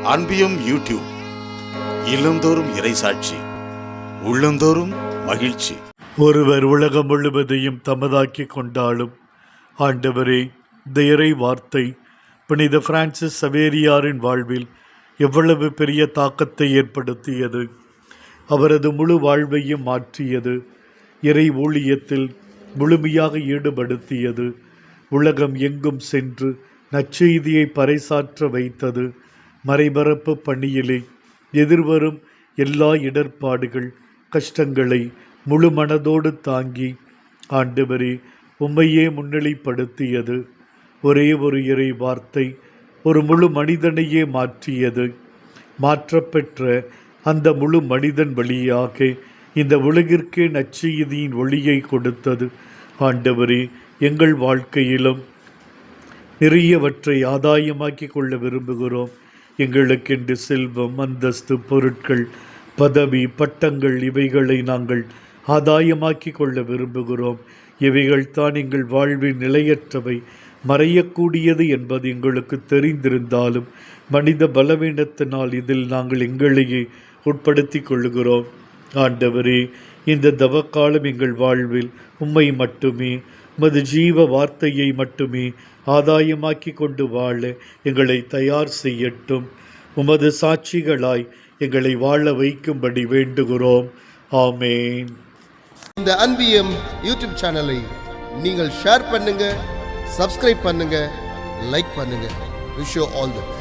அன்பியும் YouTube இல்லந்தோறும் இறைசாட்சி, உள்ளந்தோறும் மகிழ்ச்சி. ஒருவர் உலகம் முழுவதையும் தமதாக்கி கொண்டாலும் ஆண்டவரே, இந்த இறை வார்த்தை புனித பிரான்சிஸ் சவேரியாரின் வாழ்வில் எவ்வளவு பெரிய தாக்கத்தை ஏற்படுத்தியது. அவரது முழு வாழ்வையும் மாற்றியது. இறை ஊழியத்தில் முழுமையாக ஈடுபடுத்தியது. உலகம் எங்கும் சென்று நற்செய்தியை பறைசாற்ற வைத்தது. மறைபரப்பு பணியிலே எதிர்வரும் எல்லா இடர்பாடுகள், கஷ்டங்களை முழு மனதோடு தாங்கி ஆண்டவரே உம்மையே முன்னிலைப்படுத்தியது. ஒரே ஒரு இறை வார்த்தை ஒரு முழு மனிதனையே மாற்றியது. மாற்றப்பெற்ற அந்த முழு மனிதன் வழியாக இந்த உலகிற்கே நற்செய்தியின் ஒளியை கொடுத்தது. ஆண்டவரே, எங்கள் வாழ்க்கையிலும் நிறையவற்றை ஆதாயமாக்கி கொள்ள விரும்புகிறோம். எங்களுக்கென்று செல்வம், அந்தஸ்து, பொருட்கள், பதவி, பட்டங்கள் இவைகளை நாங்கள் ஆதாயமாக்கி கொள்ள விரும்புகிறோம். இவைகள் தான் எங்கள் வாழ்வில் நிலையற்றவை, மறையக்கூடியது என்பது எங்களுக்கு தெரிந்திருந்தாலும் மனித பலவீனத்தினால் இதில் நாங்கள் எங்களையே உட்படுத்தி கொள்ளுகிறோம். ஆண்டவரே, இந்த தவக்காலம் எங்கள் வாழ்வில் உம்மை மட்டுமே, உமது ஜீவ வார்த்தையை மட்டுமே ஆதாயமாக்கி கொண்டு வாழ எங்களை தயார் செய்யட்டும். உமது சாட்சிகளாய் எங்களை வாழ வைக்கும்படி வேண்டுகிறோம். ஆமேன். இந்த அன்பியம் யூடியூப் சேனலை நீங்கள் ஷேர் பண்ணுங்க, சப்ஸ்கிரைப் பண்ணுங்க, லைக் பண்ணுங்க. Wish you all the best.